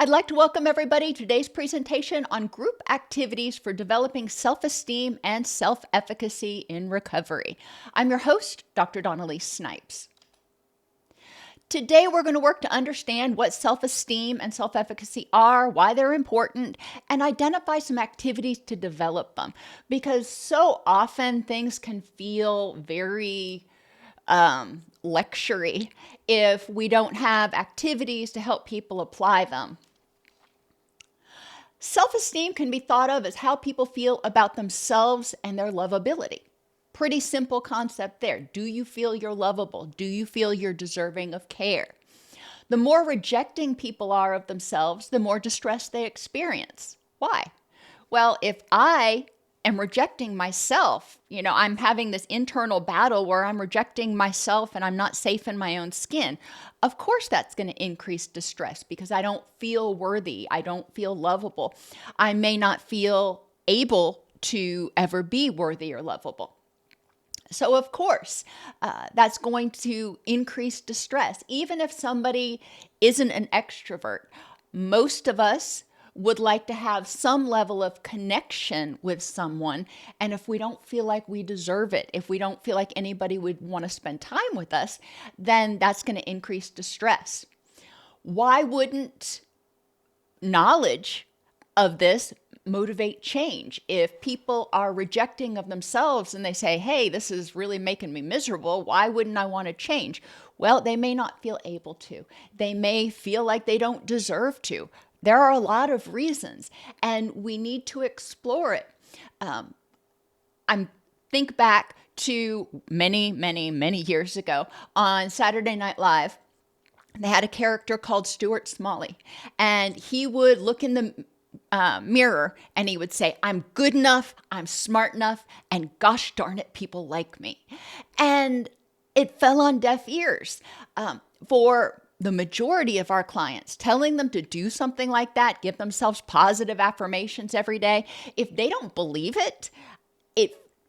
I'd like to welcome everybody to today's presentation on group activities for developing self-esteem and self-efficacy in recovery. I'm your host, Dr. Dawn-Elise Snipes. Today, we're going to work to understand what self-esteem and self-efficacy are, why they're important, and identify some activities to develop them. Because so often things can feel very lecture-y if we don't have activities to help people apply them. Self-esteem can be thought of as how people feel about themselves and their lovability. Pretty simple concept there. Do you feel you're lovable? Do you feel you're deserving of care? The more rejecting people are of themselves, the more distress they experience. Why? Well, if I am rejecting myself, I'm having this internal battle where I'm rejecting myself and I'm not safe in my own skin. Of course, that's going to increase distress because I don't feel worthy. I don't feel lovable. I may not feel able to ever be worthy or lovable. So, of course, that's going to increase distress. Even if somebody isn't an extrovert, most of us would like to have some level of connection with someone. And if we don't feel like we deserve it, if we don't feel like anybody would want to spend time with us, then that's going to increase distress. Why wouldn't knowledge of this motivate change? If people are rejecting of themselves and they say, hey, this is really making me miserable, why wouldn't I want to change? Well, they may not feel able to. They may feel like they don't deserve to. There are a lot of reasons, and we need to explore it. Think back to many years ago on Saturday Night Live. They had a character called Stuart Smalley, and he would look in the mirror and he would say, I'm good enough, I'm smart enough, and gosh darn it, people like me. And it fell on deaf ears for the majority of our clients. Telling them to do something like that, give themselves positive affirmations every day, if they don't believe it,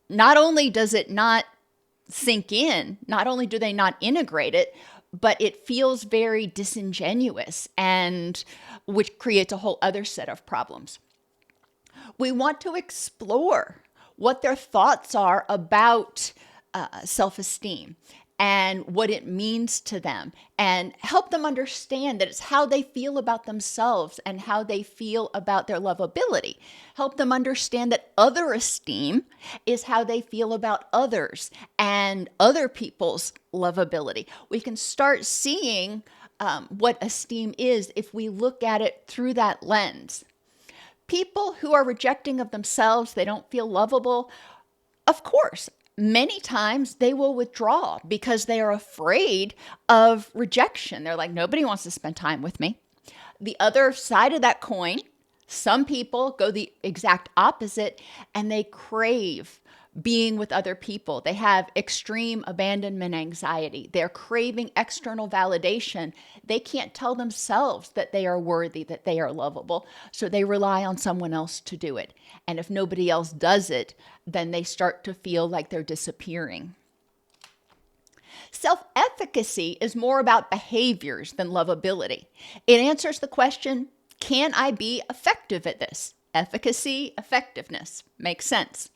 not only does it not sink in, not only do they not integrate it, but it feels very disingenuous, and which creates a whole other set of problems. We want to explore what their thoughts are about self-esteem and what it means to them, and help them understand that it's how they feel about themselves and how they feel about their lovability. Help them understand that other esteem is how they feel about others and other people's lovability. We can start seeing what esteem is if we look at it through that lens. People who are rejecting of themselves, they don't feel lovable, of course, many times they will withdraw because they are afraid of rejection. They're like, nobody wants to spend time with me. The other side of that coin, some people go the exact opposite and they crave being with other people. They have extreme abandonment anxiety. They're craving external validation. They can't tell themselves that they are worthy, that they are lovable. So they rely on someone else to do it. And if nobody else does it, then they start to feel like they're disappearing. Self-efficacy is more about behaviors than lovability. It answers the question, can I be effective at this? Efficacy, effectiveness. Makes sense.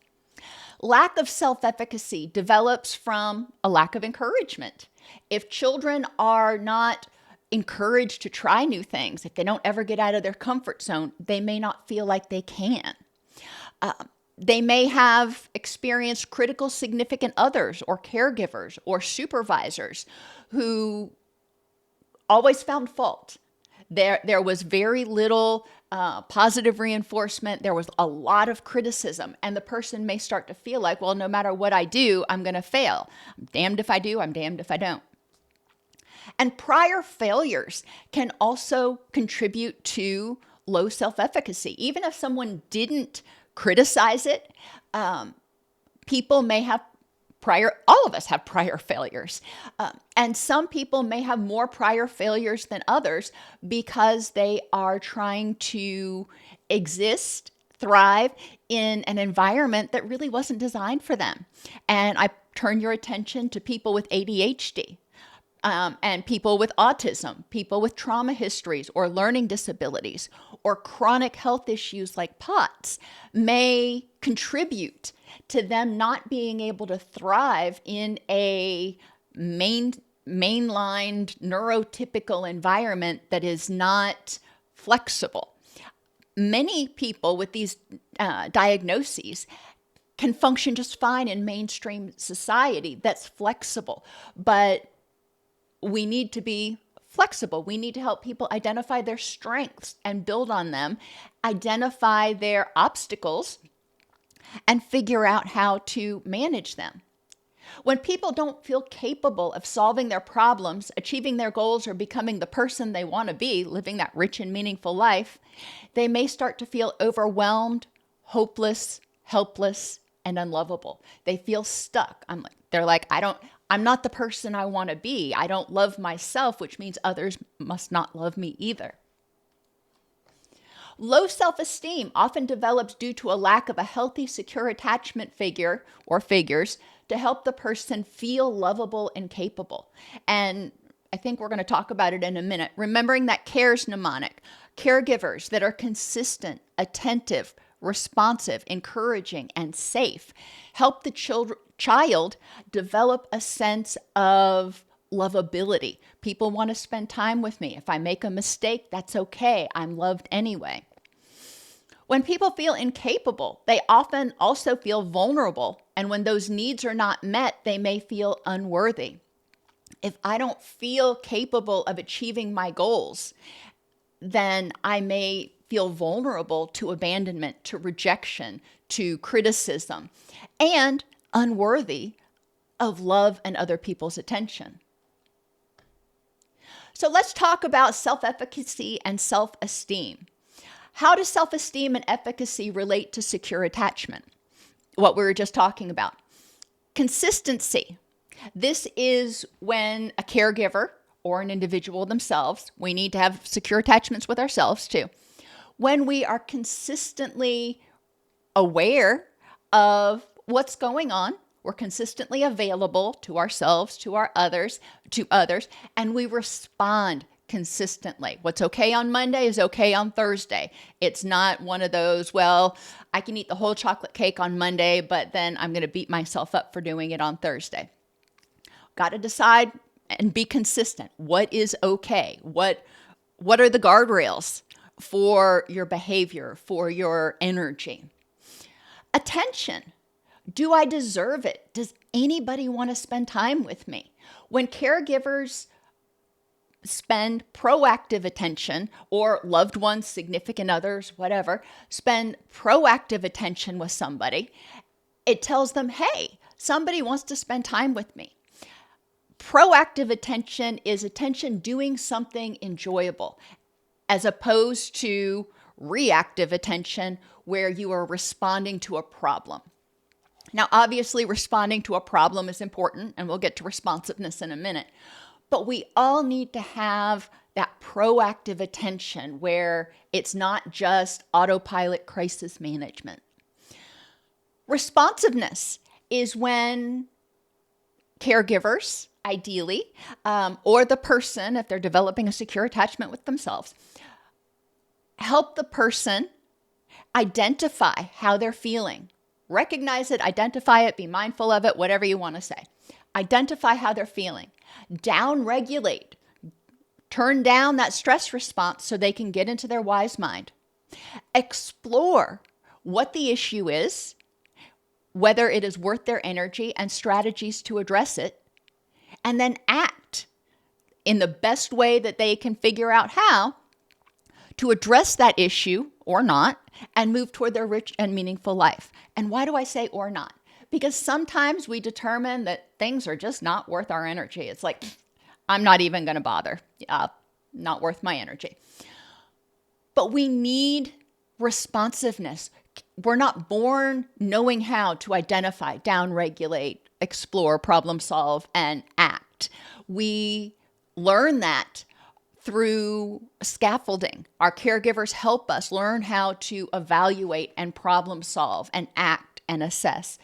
Lack of self-efficacy develops from a lack of encouragement. If children are not encouraged to try new things, if they don't ever get out of their comfort zone, they may not feel like they can. They may have experienced critical significant others or caregivers or supervisors who always found fault. There was very little positive reinforcement. There was a lot of criticism, and the person may start to feel like, well, no matter what I do, I'm going to fail. I'm damned if I do, I'm damned if I don't. And prior failures can also contribute to low self-efficacy. Even if someone didn't criticize it, people may have all of us have prior failures. And some people may have more prior failures than others because they are trying to exist, thrive in an environment that really wasn't designed for them. And I turn your attention to people with ADHD. and people with autism, people with trauma histories or learning disabilities, or chronic health issues like POTS may contribute to them not being able to thrive in a mainlined neurotypical environment that is not flexible. Many people with these diagnoses can function just fine in mainstream society that's flexible, but we need to be flexible. We need to help people identify their strengths and build on them, identify their obstacles, and figure out how to manage them. When people don't feel capable of solving their problems, achieving their goals, or becoming the person they want to be, living that rich and meaningful life, they may start to feel overwhelmed, hopeless, helpless, and unlovable. They feel stuck. They're like, I'm not the person I want to be. I don't love myself, which means others must not love me either. Low self-esteem often develops due to a lack of a healthy, secure attachment figure or figures to help the person feel lovable and capable. And I think we're going to talk about it in a minute. Remembering that CARE's mnemonic, caregivers that are consistent, attentive, responsive, encouraging, and safe help the child develop a sense of lovability. People want to spend time with me. If I make a mistake, that's okay. I'm loved anyway. When people feel incapable, they often also feel vulnerable. And when those needs are not met, they may feel unworthy. If I don't feel capable of achieving my goals, then I may feel vulnerable to abandonment, to rejection, to criticism, and unworthy of love and other people's attention. So let's talk about self-efficacy and self-esteem. How does self-esteem and efficacy relate to secure attachment? What we were just talking about. Consistency. This is when a caregiver or an individual themselves, we need to have secure attachments with ourselves too. When we are consistently aware of what's going on, we're consistently available to ourselves, to others, and we respond consistently. What's okay on Monday is okay on Thursday. It's not one of those, well, I can eat the whole chocolate cake on Monday, but then I'm going to beat myself up for doing it on Thursday. Got to decide and be consistent. What is okay? What are the guardrails for your behavior, for your energy? Attention. Do I deserve it? Does anybody want to spend time with me? When caregivers spend proactive attention, or loved ones, significant others, whatever, spend proactive attention with somebody, it tells them, hey, somebody wants to spend time with me. Proactive attention is attention doing something enjoyable, as opposed to reactive attention where you are responding to a problem. Now, obviously, responding to a problem is important, and we'll get to responsiveness in a minute. But we all need to have that proactive attention where it's not just autopilot crisis management. Responsiveness is when caregivers, ideally, or the person, if they're developing a secure attachment with themselves, help the person identify how they're feeling. Recognize it, identify it, be mindful of it, whatever you want to say. Identify how they're feeling. Down-regulate. Turn down that stress response so they can get into their wise mind. Explore what the issue is, whether it is worth their energy, and strategies to address it, and then act in the best way that they can figure out how to address that issue or not and move toward their rich and meaningful life. And why do I say or not? Because sometimes we determine that things are just not worth our energy. It's like, I'm not even going to bother. Not worth my energy. But we need responsiveness. We're not born knowing how to identify, downregulate, explore, problem solve, and act. We learn that through scaffolding. Our caregivers help us learn how to evaluate and problem solve and act and assess.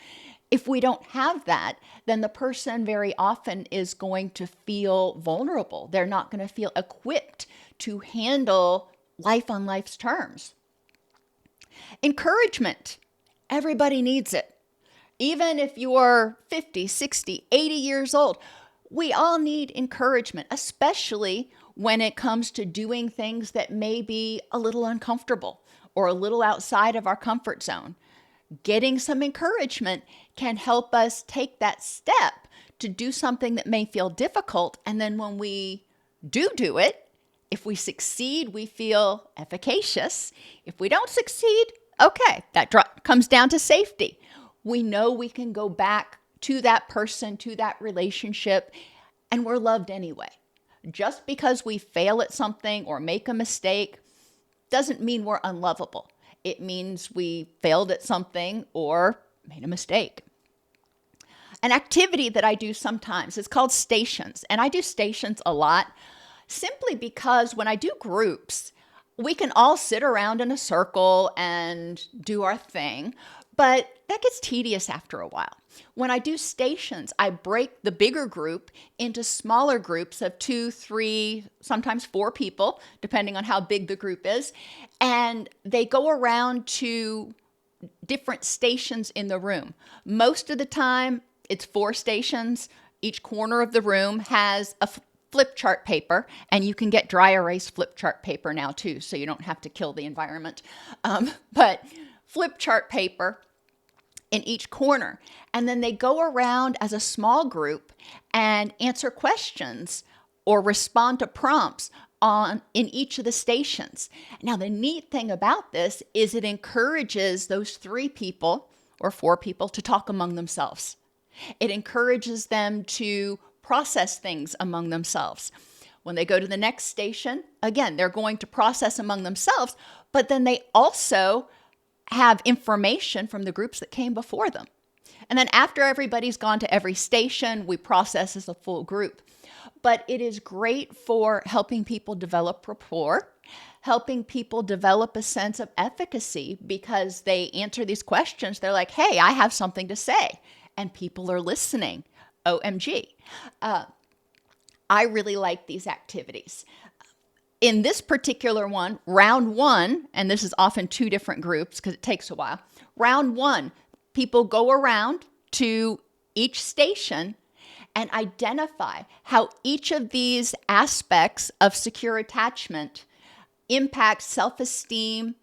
If we don't have that, then the person very often is going to feel vulnerable. They're not going to feel equipped to handle life on life's terms. Encouragement. Everybody needs it. Even if you're 50, 60, 80 years old, we all need encouragement, especially when it comes to doing things that may be a little uncomfortable or a little outside of our comfort zone. Getting some encouragement can help us take that step to do something that may feel difficult. And then when we do it, if we succeed, we feel efficacious. If we don't succeed, okay, that comes down to safety. We know we can go back to that person, to that relationship, and we're loved anyway. Just because we fail at something or make a mistake doesn't mean we're unlovable. It means we failed at something or made a mistake. An activity that I do sometimes is called stations, and I do stations a lot simply because when I do groups, we can all sit around in a circle and do our thing, but that gets tedious after a while. When I do stations, I break the bigger group into smaller groups of 2, 3, sometimes 4 people, depending on how big the group is. And they go around to different stations in the room. Most of the time, it's 4 stations. Each corner of the room has a flip chart paper, and you can get dry erase flip chart paper now too, so you don't have to kill the environment. But flip chart paper in each corner. And then they go around as a small group and answer questions or respond to prompts in each of the stations. Now, the neat thing about this is it encourages those 3 people or 4 people to talk among themselves. It encourages them to process things among themselves. When they go to the next station, again, they're going to process among themselves, but then they also have information from the groups that came before them. And then after everybody's gone to every station, we process as a full group. But it is great for helping people develop rapport, helping people develop a sense of efficacy because they answer these questions. They're like, hey, I have something to say. And people are listening. OMG. I really like these activities. In this particular one, round 1, and this is often 2 different groups because it takes a while. Round 1, people go around to each station and identify how each of these aspects of secure attachment impact self-esteem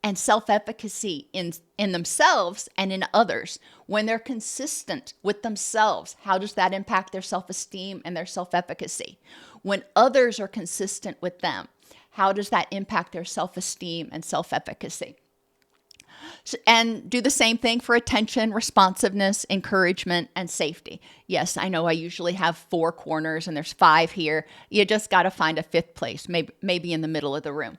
and self-efficacy in themselves and in others. When they're consistent with themselves, how does that impact their self-esteem and their self-efficacy? When others are consistent with them, how does that impact their self-esteem and self-efficacy? And do the same thing for attention, responsiveness, encouragement, and safety. Yes, I know I usually have 4 corners and there's 5 here. You just got to find a 5th place, maybe in the middle of the room.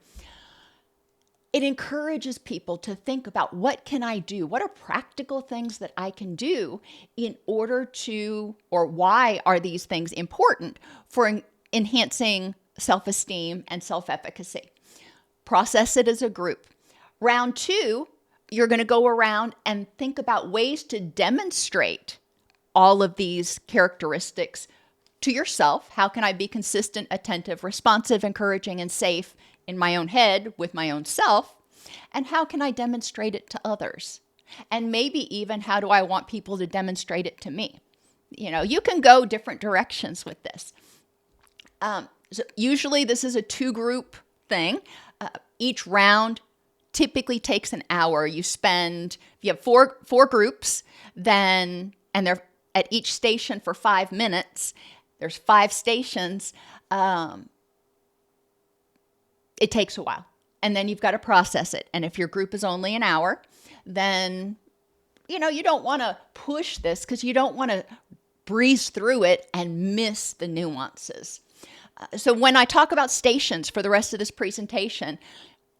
It encourages people to think about what can I do? What are practical things that I can do in order to, or why are these things important for enhancing self-esteem and self-efficacy? Process it as a group. Round 2, you're going to go around and think about ways to demonstrate all of these characteristics to yourself. How can I be consistent, attentive, responsive, encouraging, and safe in my own head with my own self? And how can I demonstrate it to others? And maybe even how do I want people to demonstrate it to me? You know, you can go different directions with this. So usually this is a 2-group thing. Each round typically takes an hour. You have four groups, and they're at each station for 5 minutes. There's 5 stations. It takes a while. And then you've got to process it. And if your group is only an hour, then, you don't want to push this because you don't want to breeze through it and miss the nuances. So when I talk about stations for the rest of this presentation,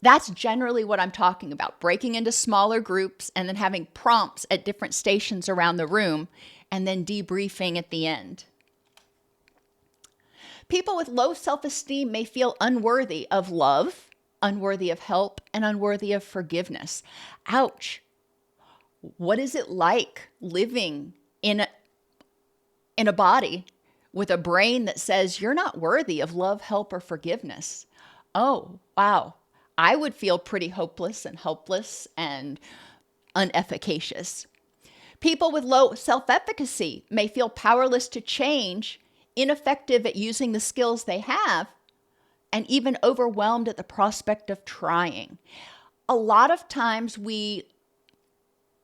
that's generally what I'm talking about, breaking into smaller groups and then having prompts at different stations around the room and then debriefing at the end. People with low self-esteem may feel unworthy of love, unworthy of help, and unworthy of forgiveness. Ouch. What is it like living in a body with a brain that says you're not worthy of love, help, or forgiveness? Oh, wow. I would feel pretty hopeless and helpless and unefficacious. People with low self-efficacy may feel powerless to change, ineffective at using the skills they have, and even overwhelmed at the prospect of trying. A lot of times we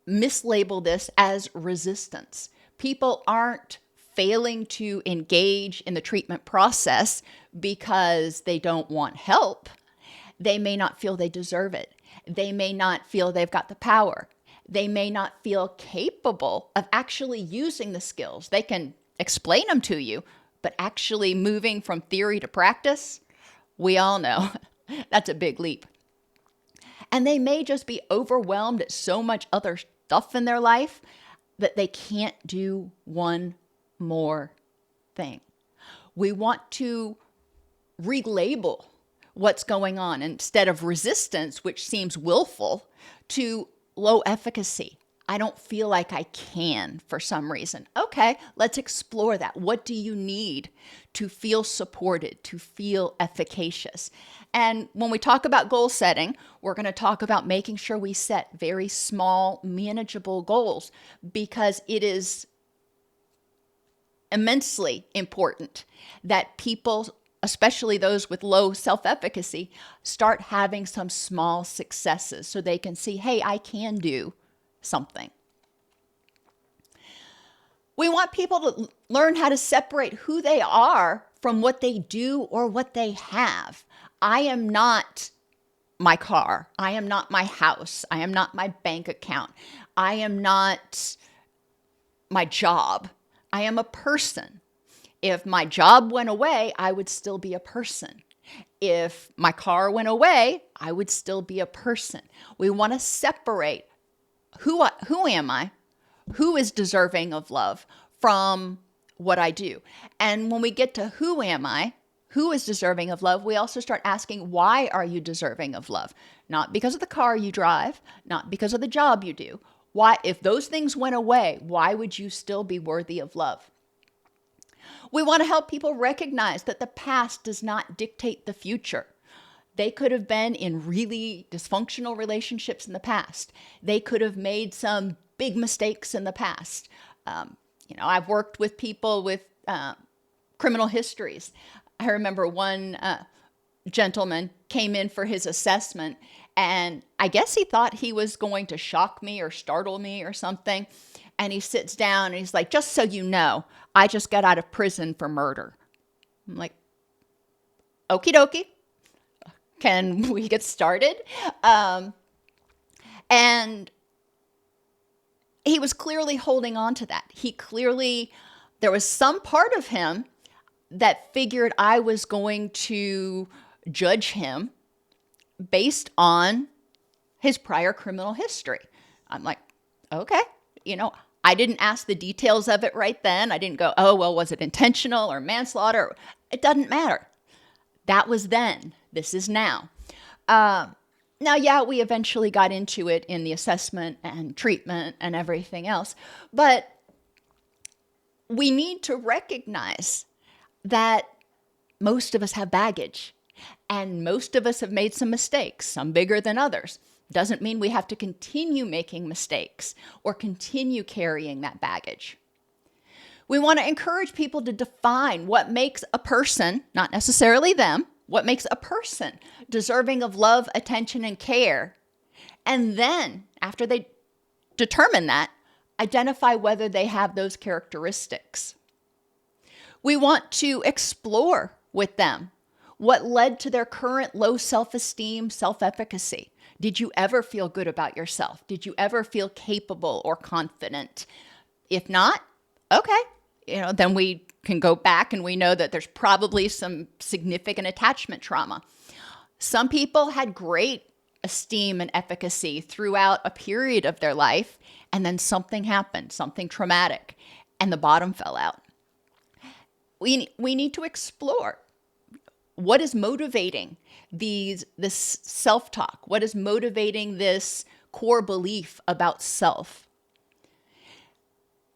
mislabel this as resistance. People aren't failing to engage in the treatment process because they don't want help. They may not feel they deserve it. They may not feel they've got the power. They may not feel capable of actually using the skills. They can explain them to you, but actually moving from theory to practice, we all know that's a big leap. And they may just be overwhelmed at so much other stuff in their life that they can't do one more thing. We want to relabel what's going on instead of resistance, which seems willful, to low efficacy. I don't feel like I can for some reason. Okay, let's explore that. What do you need to feel supported, to feel efficacious? And when we talk about goal setting, we're going to talk about making sure we set very small, manageable goals, because it is immensely important that people, especially those with low self-efficacy, start having some small successes so they can see, hey, I can do something. We want people to learn how to separate who they are from what they do or what they have. I am not my car. I am not my house. I am not my bank account. I am not my job. I am a person. If my job went away, I would still be a person. If my car went away, I would still be a person. We want to separate who am I, who is deserving of love, from what I do. And when we get to who am I, who is deserving of love, we also start asking, why are you deserving of love? Not because of the car you drive, not because of the job you do. Why, if those things went away, why would you still be worthy of love? We want to help people recognize that the past does not dictate the future. They could have been in really dysfunctional relationships in the past. They could have made some big mistakes in the past. I've worked with people with criminal histories. I remember one gentleman came in for his assessment, and I guess he thought he was going to shock me or startle me or something. And he sits down and he's like, just so you know, I just got out of prison for murder. I'm like, okie dokie. Can we get started? And he was clearly holding on to that. There was some part of him that figured I was going to judge him based on his prior criminal history. I'm like, okay, I didn't ask the details of it right then. I didn't go, oh, well, was it intentional or manslaughter? It doesn't matter. That was then. This is now. Now, yeah, we eventually got into it in the assessment and treatment and everything else, but we need to recognize that most of us have baggage, and most of us have made some mistakes, some bigger than others. Doesn't mean we have to continue making mistakes or continue carrying that baggage. We want to encourage people to define what makes a person, not necessarily them, what makes a person deserving of love, attention, and care. And then, after they determine that, identify whether they have those characteristics. We want to explore with them what led to their current low self-esteem, self-efficacy. Did you ever feel good about yourself? Did you ever feel capable or confident? If not, okay, then we can go back and we know that there's probably some significant attachment trauma. Some people had great esteem and efficacy throughout a period of their life, and then something happened, something traumatic, and the bottom fell out. We need to explore what is motivating this self-talk, what is motivating this core belief about self.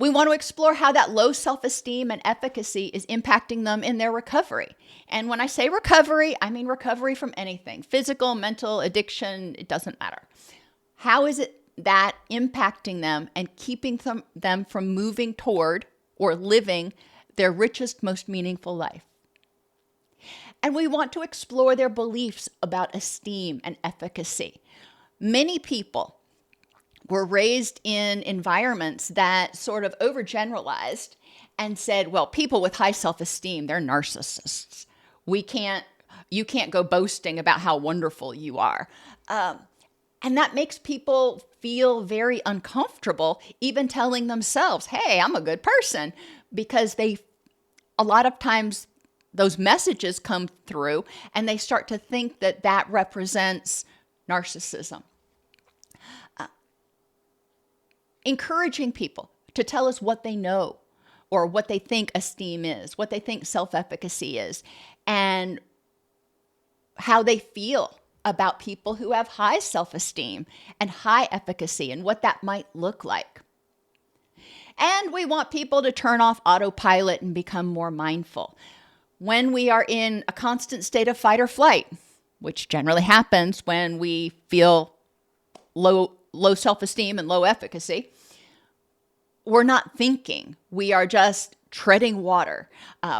We want to explore how that low self-esteem and efficacy is impacting them in their recovery. And when I say recovery, I mean recovery from anything, physical, mental, addiction, it doesn't matter. How is it that impacting them and keeping them from moving toward or living their richest, most meaningful life? And we want to explore their beliefs about esteem and efficacy. Many people were raised in environments that sort of overgeneralized and said, well, people with high self-esteem, they're narcissists. You can't go boasting about how wonderful you are. And that makes people feel very uncomfortable, even telling themselves, hey, I'm a good person, because a lot of times those messages come through and they start to think that that represents narcissism. Encouraging people to tell us what they know or what they think esteem is, what they think self-efficacy is, and how they feel about people who have high self-esteem and high efficacy and what that might look like. And we want people to turn off autopilot and become more mindful. When we are in a constant state of fight or flight, which generally happens when we feel low self-esteem and low efficacy, we're not thinking. We are just treading water.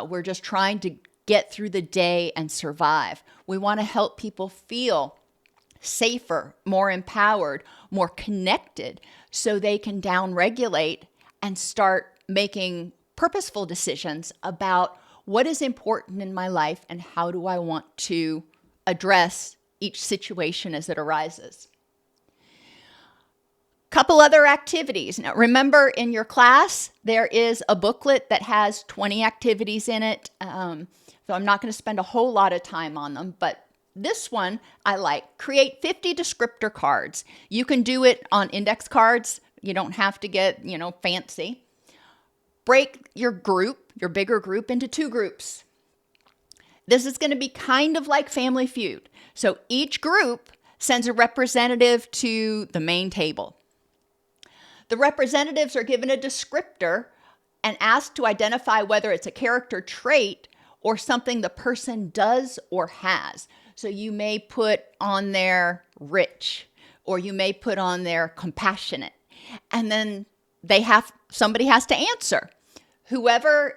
We're just trying to get through the day and survive. We want to help people feel safer, more empowered, more connected, so they can downregulate and start making purposeful decisions about what is important in my life and how do I want to address each situation as it arises. Couple other activities. Now, remember in your class, there is a booklet that has 20 activities in it. So I'm not going to spend a whole lot of time on them, but this one I like. Create 50 descriptor cards. You can do it on index cards. You don't have to get, fancy. Break your group, your bigger group, into 2 groups. This is going to be kind of like Family Feud. So each group sends a representative to the main table. The representatives are given a descriptor and asked to identify whether it's a character trait or something the person does or has. So you may put on there rich, or you may put on there compassionate. And then somebody has to answer. Whoever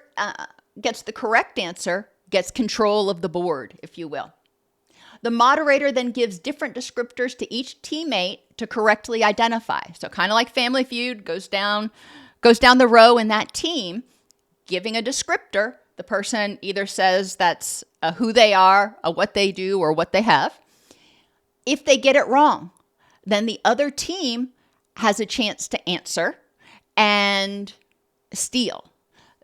gets the correct answer gets control of the board, if you will. The moderator then gives different descriptors to each teammate to correctly identify. So kind of like Family Feud, goes down the row in that team, giving a descriptor. The person either says that's who they are, what they do, or what they have. If they get it wrong, then the other team has a chance to answer and steal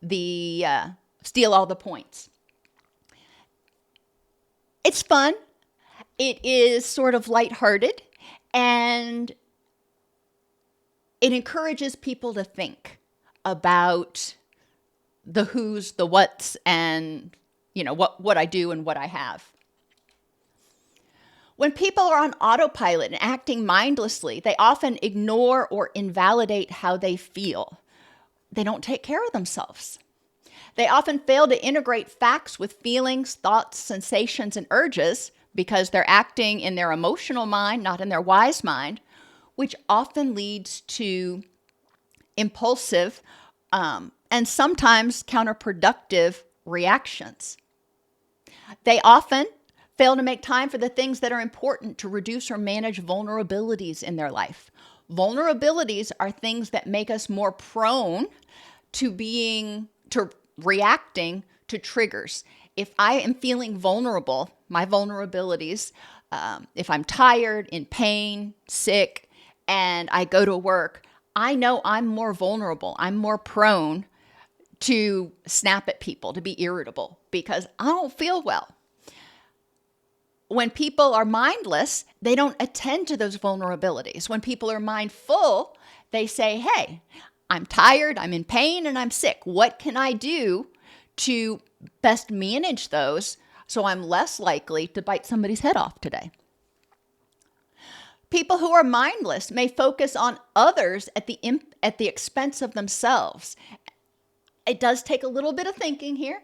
all the points. It's fun. It is sort of lighthearted, and it encourages people to think about the who's, the what's, and what I do and what I have. When people are on autopilot and acting mindlessly, they often ignore or invalidate how they feel. They don't take care of themselves. They often fail to integrate facts with feelings, thoughts, sensations, and urges because they're acting in their emotional mind, not in their wise mind, which often leads to impulsive and sometimes counterproductive reactions. They often fail to make time for the things that are important to reduce or manage vulnerabilities in their life. Vulnerabilities are things that make us more prone to reacting to triggers. If I am feeling vulnerable, my vulnerabilities, if I'm tired, in pain, sick, and I go to work, I know I'm more vulnerable. I'm more prone to snap at people, to be irritable, because I don't feel well. When people are mindless, they don't attend to those vulnerabilities. When people are mindful, they say, hey, I'm tired, I'm in pain, and I'm sick. What can I do to best manage those so I'm less likely to bite somebody's head off today? People who are mindless may focus on others at the expense of themselves. It does take a little bit of thinking here,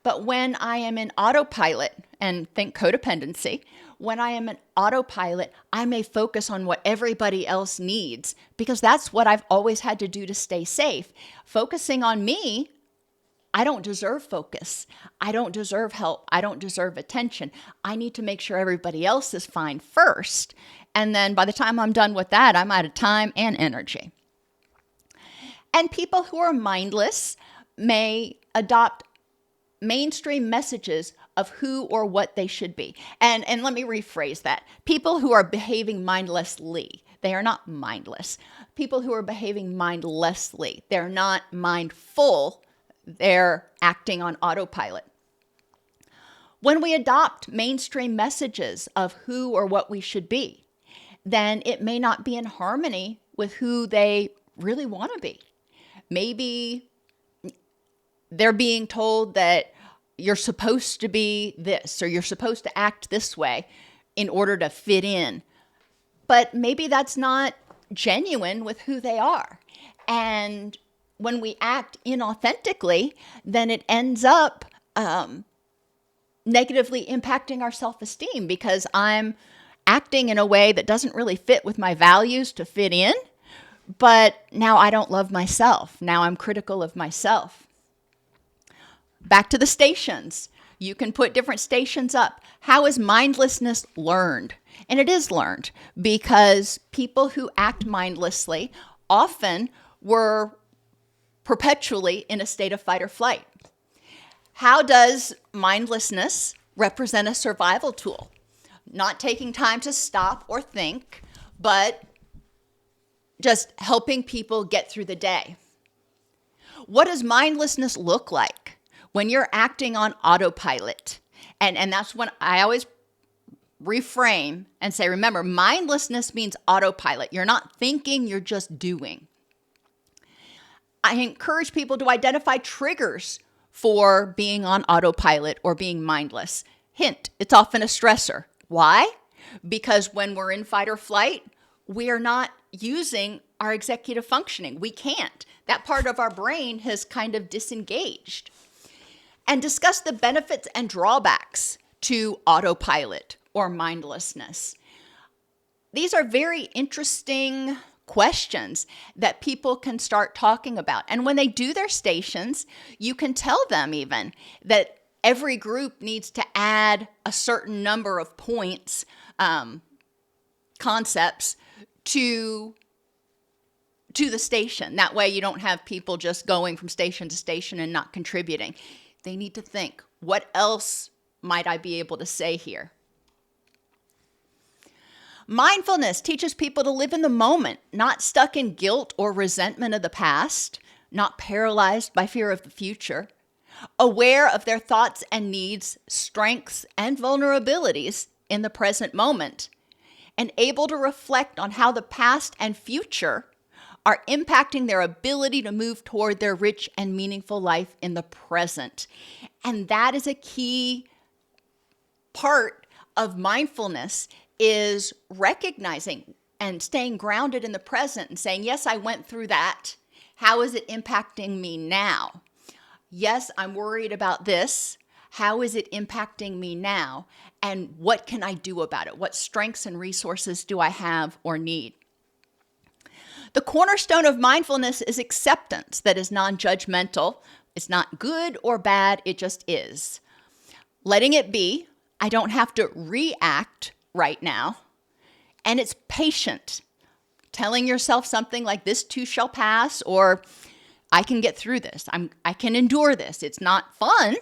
but when I am in autopilot, and think codependency, when I am in autopilot, I may focus on what everybody else needs because that's what I've always had to do to stay safe. Focusing on me, I don't deserve focus. I don't deserve help. I don't deserve attention. I need to make sure everybody else is fine first. And then by the time I'm done with that, I'm out of time and energy. And people who are mindless may adopt mainstream messages of who or what they should be. And let me rephrase that. People who are behaving mindlessly, they are not mindless. People who are behaving mindlessly, they're not mindful, they're acting on autopilot. When we adopt mainstream messages of who or what we should be, then it may not be in harmony with who they really want to be. Maybe they're being told that you're supposed to be this or you're supposed to act this way in order to fit in. But maybe that's not genuine with who they are. And when we act inauthentically, then it ends up negatively impacting our self-esteem because I'm acting in a way that doesn't really fit with my values to fit in. But now I don't love myself. Now I'm critical of myself. Back to the stations. You can put different stations up. How is mindlessness learned? And it is learned because people who act mindlessly often were perpetually in a state of fight or flight. How does mindlessness represent a survival tool? Not taking time to stop or think, but just helping people get through the day. What does mindlessness look like when you're acting on autopilot? And that's when I always reframe and say, remember, mindlessness means autopilot. You're not thinking, you're just doing. I encourage people to identify triggers for being on autopilot or being mindless. Hint, it's often a stressor. Why? Because when we're in fight or flight, we are not using our executive functioning. We can't. That part of our brain has kind of disengaged. And discuss the benefits and drawbacks to autopilot or mindlessness. These are very interesting questions that people can start talking about. And when they do their stations, you can tell them even that every group needs to add a certain number of points, concepts to the station. That way you don't have people just going from station to station and not contributing. They need to think, what else might I be able to say here? Mindfulness teaches people to live in the moment, not stuck in guilt or resentment of the past, not paralyzed by fear of the future, aware of their thoughts and needs, strengths and vulnerabilities in the present moment, and able to reflect on how the past and future are impacting their ability to move toward their rich and meaningful life in the present. And that is a key part of mindfulness, is recognizing and staying grounded in the present and saying, yes, I went through that. How is it impacting me now? Yes, I'm worried about this. How is it impacting me now? And what can I do about it? What strengths and resources do I have or need? The cornerstone of mindfulness is acceptance that is non-judgmental. It's not good or bad, it just is. Letting it be, I don't have to react right now. And it's patient. Telling yourself something like, this too shall pass, or I can get through this. I can endure this. It's not fun,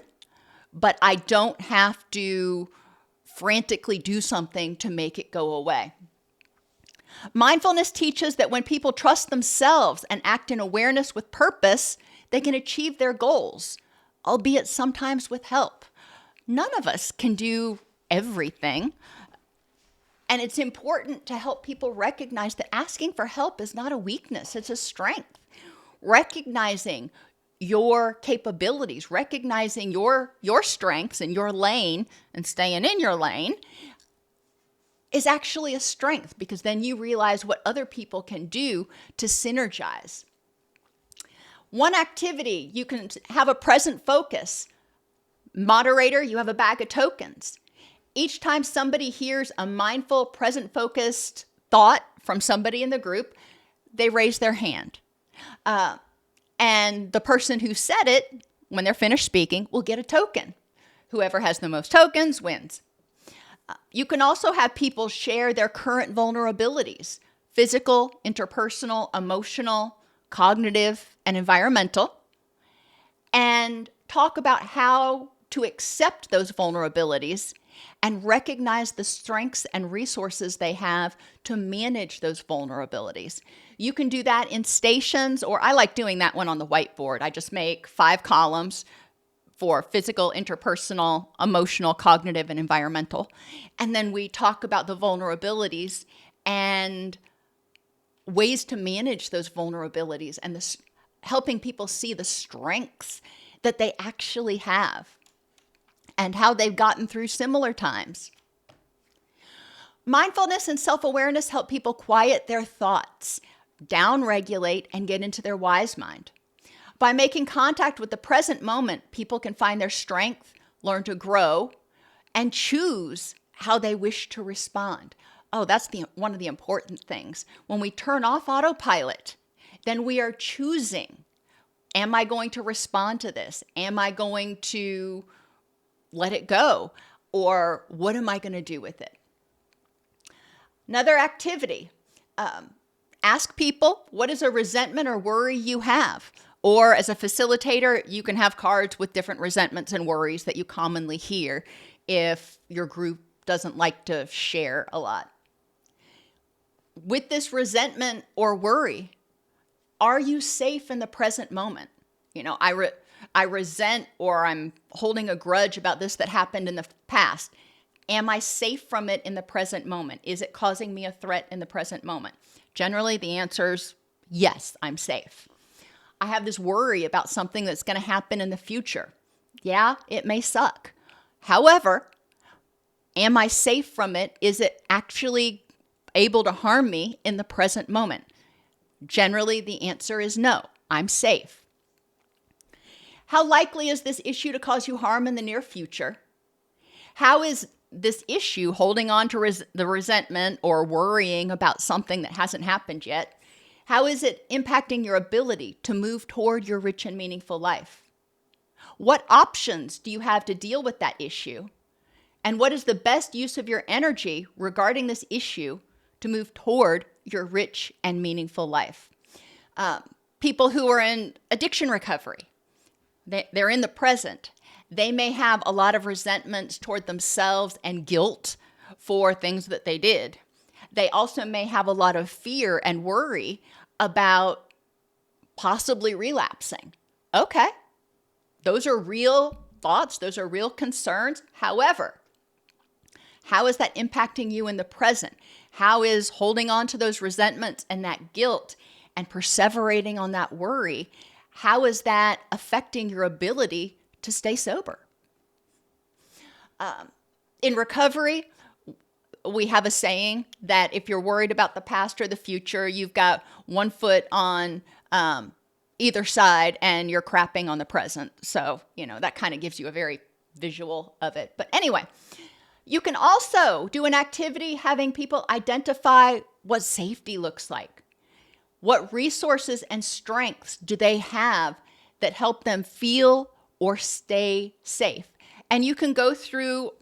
but I don't have to frantically do something to make it go away. Mindfulness teaches that when people trust themselves and act in awareness with purpose, they can achieve their goals, albeit sometimes with help. None of us can do everything. And it's important to help people recognize that asking for help is not a weakness, it's a strength. Recognizing your capabilities, recognizing your strengths and your lane and staying in your lane is actually a strength, because then you realize what other people can do to synergize. One activity, you can have a present focus. Moderator, you have a bag of tokens. Each time somebody hears a mindful, present-focused thought from somebody in the group, they raise their hand. And the person who said it, when they're finished speaking, will get a token. Whoever has the most tokens wins. You can also have people share their current vulnerabilities: physical, interpersonal, emotional, cognitive, and environmental, and talk about how to accept those vulnerabilities and recognize the strengths and resources they have to manage those vulnerabilities. You can do that in stations, or I like doing that one on the whiteboard. I just make 5 columns for physical, interpersonal, emotional, cognitive, and environmental. And then we talk about the vulnerabilities and ways to manage those vulnerabilities, and helping people see the strengths that they actually have and how they've gotten through similar times. Mindfulness and self-awareness help people quiet their thoughts, down-regulate, and get into their wise mind. By making contact with the present moment, people can find their strength, learn to grow, and choose how they wish to respond. Oh, that's one of the important things. When we turn off autopilot, then we are choosing, am I going to respond to this? Am I going to let it go? Or what am I going to do with it? Another activity, ask people, what is a resentment or worry you have? Or as a facilitator, you can have cards with different resentments and worries that you commonly hear if your group doesn't like to share a lot. With this resentment or worry, are you safe in the present moment? You know, I resent, or I'm holding a grudge about this that happened in the past. Am I safe from it in the present moment? Is it causing me a threat in the present moment? Generally, the answer is yes, I'm safe. I have this worry about something that's going to happen in the future. Yeah, it may suck. However, am I safe from it? Is it actually able to harm me in the present moment? Generally, the answer is no, I'm safe. How likely is this issue to cause you harm in the near future? How is this issue, holding on to the resentment or worrying about something that hasn't happened yet, how is it impacting your ability to move toward your rich and meaningful life? What options do you have to deal with that issue? And what is the best use of your energy regarding this issue to move toward your rich and meaningful life? People who are in addiction recovery, they're in the present. They may have a lot of resentments toward themselves and guilt for things that they did. They also may have a lot of fear and worry about possibly relapsing. Okay, those are real thoughts. Those are real concerns. However, how is that impacting you in the present? How is holding on to those resentments and that guilt and perseverating on that worry, how is that affecting your ability to stay sober? In recovery, we have a saying that if you're worried about the past or the future, you've got one foot on either side and you're crapping on the present. So, that kind of gives you a very visual of it. But anyway, you can also do an activity having people identify what safety looks like. What resources and strengths do they have that help them feel or stay safe? And you can go through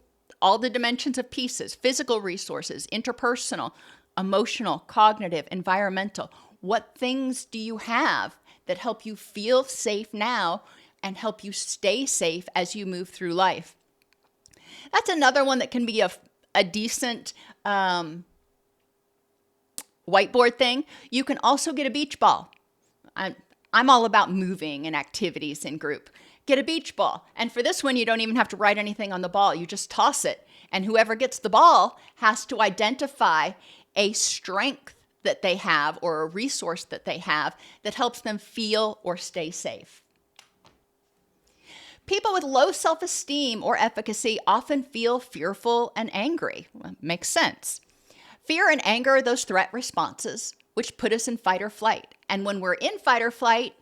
all the dimensions of pieces: physical resources, interpersonal, emotional, cognitive, environmental. What things do you have that help you feel safe now and help you stay safe as you move through life? That's another one that can be a decent whiteboard thing. You can also get a beach ball. I'm all about moving and activities in group. Get a beach ball. And for this one, you don't even have to write anything on the ball. You just toss it. And whoever gets the ball has to identify a strength that they have or a resource that they have that helps them feel or stay safe. People with low self-esteem or efficacy often feel fearful and angry. Well, makes sense. Fear and anger are those threat responses, which put us in fight or flight. And when we're in fight or flight,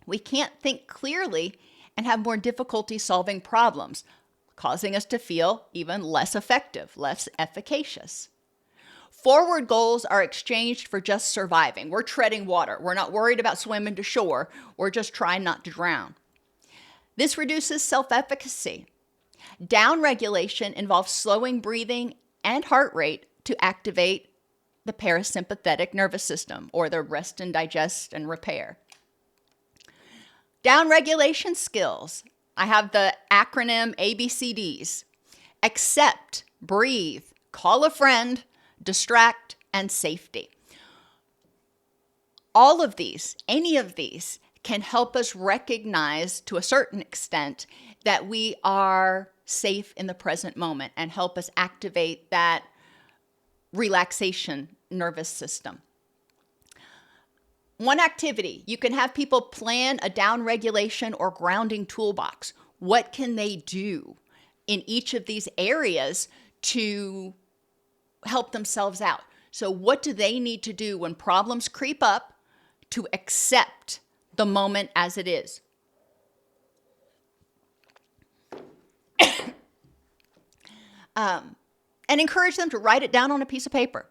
we can't think clearly and have more difficulty solving problems, causing us to feel even less effective, less efficacious. Forward goals are exchanged for just surviving. We're treading water. We're not worried about swimming to shore. We're just trying not to drown. This reduces self-efficacy. Down-regulation involves slowing breathing and heart rate to activate the parasympathetic nervous system, or the rest and digest and repair. Down-regulation skills. I have the acronym ABCDs. Accept, breathe, call a friend, distract, and safety. All of these, any of these, can help us recognize to a certain extent that we are safe in the present moment and help us activate that relaxation nervous system. One activity, you can have people plan a down-regulation or grounding toolbox. What can they do in each of these areas to help themselves out? So what do they need to do when problems creep up to accept the moment as it is? And encourage them to write it down on a piece of paper.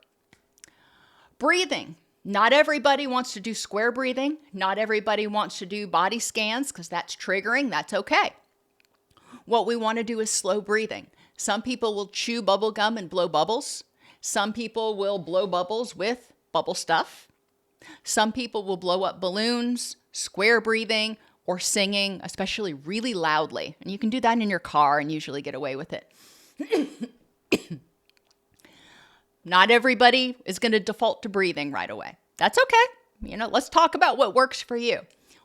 Breathing. Not everybody wants to do square breathing. Not everybody wants to do body scans because that's triggering. That's okay. What we want to do is slow breathing. Some people will chew bubble gum and blow bubbles. Some people will blow bubbles with bubble stuff. Some people will blow up balloons, square breathing, or singing, especially really loudly. And you can do that in your car and usually get away with it. Not everybody is going to default to breathing right away. That's okay. Let's talk about what works for you.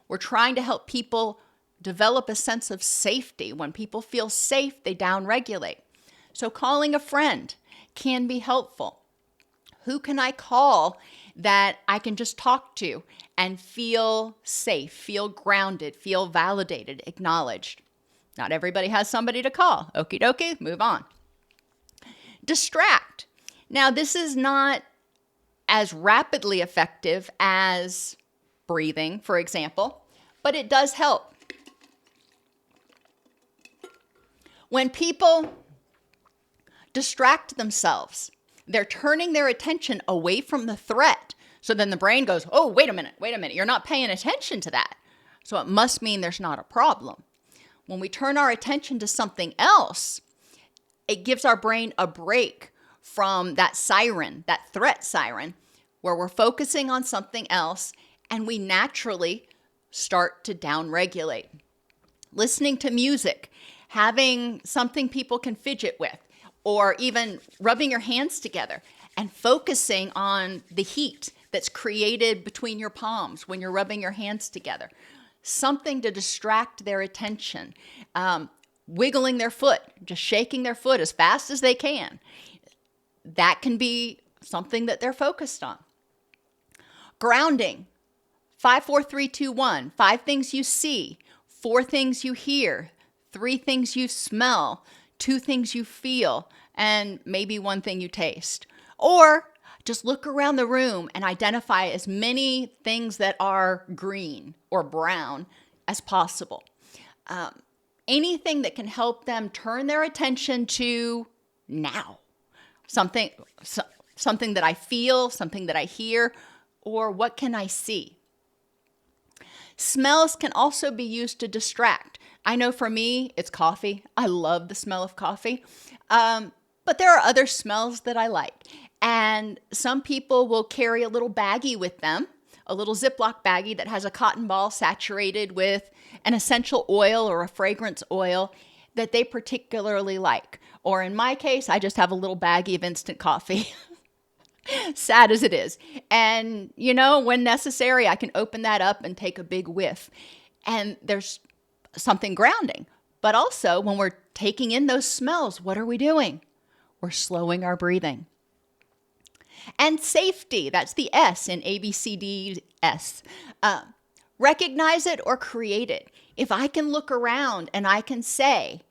We're trying to help people develop a sense of safety. When people feel safe, they downregulate. So calling a friend can be helpful. Who can I call that I can just talk to and feel safe, feel grounded, feel validated, acknowledged? Not everybody has somebody to call. Okie dokie, move on. Distract. Now, this is not as rapidly effective as breathing, for example, but it does help. When people distract themselves, they're turning their attention away from the threat. So then the brain goes, oh, wait a minute, you're not paying attention to that. So it must mean there's not a problem. When we turn our attention to something else, it gives our brain a break from that siren, that threat siren, where we're focusing on something else and we naturally start to downregulate. Listening to music, having something people can fidget with, or even rubbing your hands together and focusing on the heat that's created between your palms when you're rubbing your hands together. Something to distract their attention. Wiggling their foot, just shaking their foot as fast as they can. That can be something that they're focused on. Grounding. 5, 4, 3, 2, 1. 5 things you see. 4 things you hear. 3 things you smell. 2 things you feel. And maybe 1 thing you taste. Or just look around the room and identify as many things that are green or brown as possible. Anything that can help them turn their attention to now. Something that I feel, something that I hear, or what can I see? Smells can also be used to distract. I know for me, it's coffee. I love the smell of coffee. But there are other smells that I like. And some people will carry a little baggie with them, a little Ziploc baggie that has a cotton ball saturated with an essential oil or a fragrance oil that they particularly like. Or in my case, I just have a little baggie of instant coffee. Sad as it is. And, when necessary, I can open that up and take a big whiff. And there's something grounding. But also, when we're taking in those smells, what are we doing? We're slowing our breathing. And safety, that's the S in ABCDS. Recognize it or create it. If I can look around and I can say,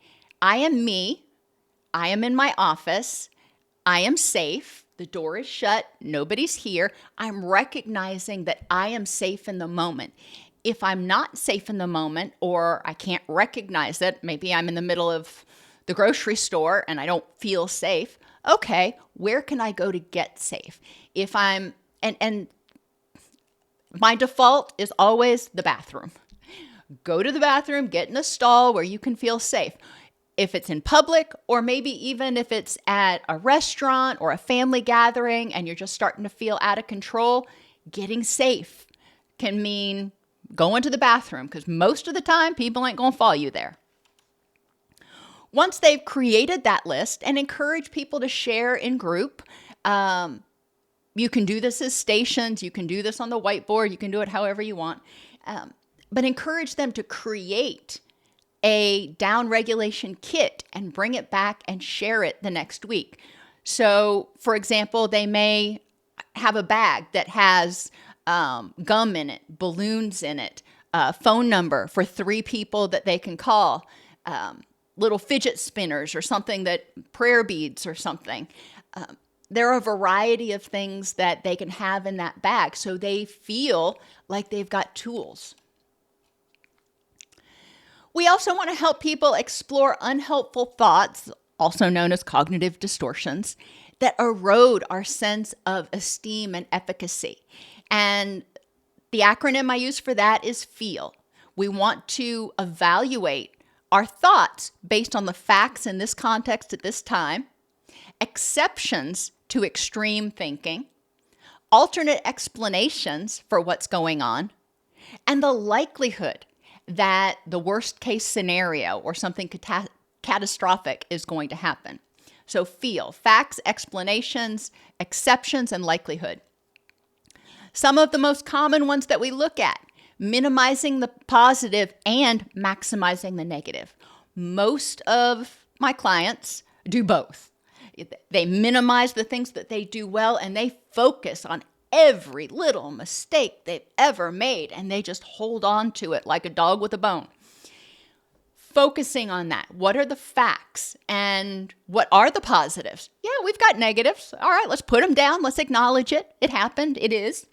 I am me, I am in my office, I am safe, The door is shut. Nobody's here. I'm recognizing that I am safe in the moment. If I'm not safe in the moment, or I can't recognize it, maybe I'm in the middle of the grocery store and I don't feel safe. Okay, where can I go to get safe? If I'm, and my default is always the bathroom. Go to the bathroom, get in a stall where you can feel safe. If it's in public, or maybe even if it's at a restaurant or a family gathering and you're just starting to feel out of control, getting safe can mean going to the bathroom, because most of the time people ain't going to follow you there. Once they've created that list, and encourage people to share in group. You can do this as stations. You can do this on the whiteboard. You can do it however you want. But encourage them to create a down regulation kit and bring it back and share it the next week. So, for example, they may have a bag that has gum in it, balloons in it, a phone number for 3 people that they can call, little fidget spinners or something, that prayer beads or something. There are a variety of things that they can have in that bag so they feel like they've got tools. We also want to help people explore unhelpful thoughts, also known as cognitive distortions, that erode our sense of esteem and efficacy. And the acronym I use for that is FEEL. We want to evaluate our thoughts based on the facts in this context at this time, exceptions to extreme thinking, alternate explanations for what's going on, and the likelihood that the worst case scenario or something catastrophic is going to happen. So FEEL, facts, explanations, exceptions, and likelihood. Some of the most common ones that we look at: minimizing the positive and maximizing the negative. Most of my clients do both. They minimize the things that they do well, and they focus on every little mistake they've ever made, and they just hold on to it like a dog with a bone. Focusing on that. What are the facts and what are the positives? Yeah, we've got negatives. All right, let's put them down. Let's acknowledge it. It happened. It is.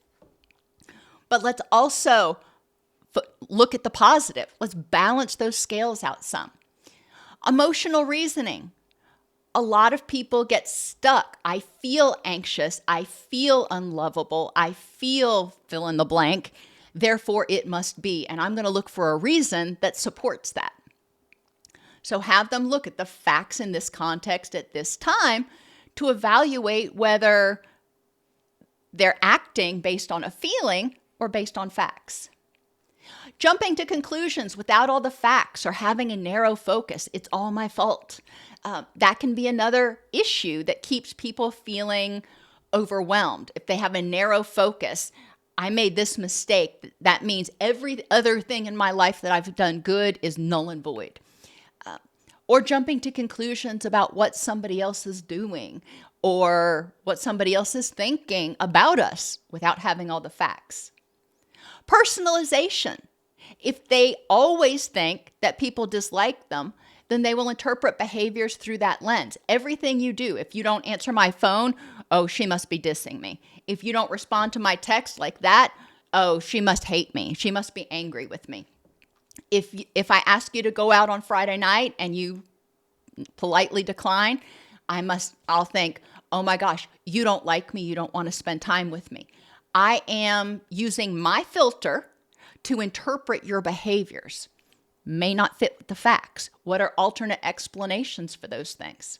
But let's also look at the positive. Let's balance those scales out some. Emotional reasoning. A lot of people get stuck. I feel anxious. I feel unlovable. I feel fill in the blank. Therefore, it must be. And I'm going to look for a reason that supports that. So have them look at the facts in this context at this time to evaluate whether they're acting based on a feeling or based on facts. Jumping to conclusions without all the facts or having a narrow focus. It's all my fault. That can be another issue that keeps people feeling overwhelmed. If they have a narrow focus, I made this mistake. That means every other thing in my life that I've done good is null and void. Or jumping to conclusions about what somebody else is doing or what somebody else is thinking about us without having all the facts. Personalization. If they always think that people dislike them, then they will interpret behaviors through that lens. Everything you do, if you don't answer my phone, oh, she must be dissing me. If you don't respond to my text like that, oh, she must hate me. She must be angry with me. If I ask you to go out on Friday night and you politely decline, I'll think, oh my gosh, you don't like me. You don't want to spend time with me. I am using my filter to interpret your behaviors. May not fit with the facts. What are alternate explanations for those things?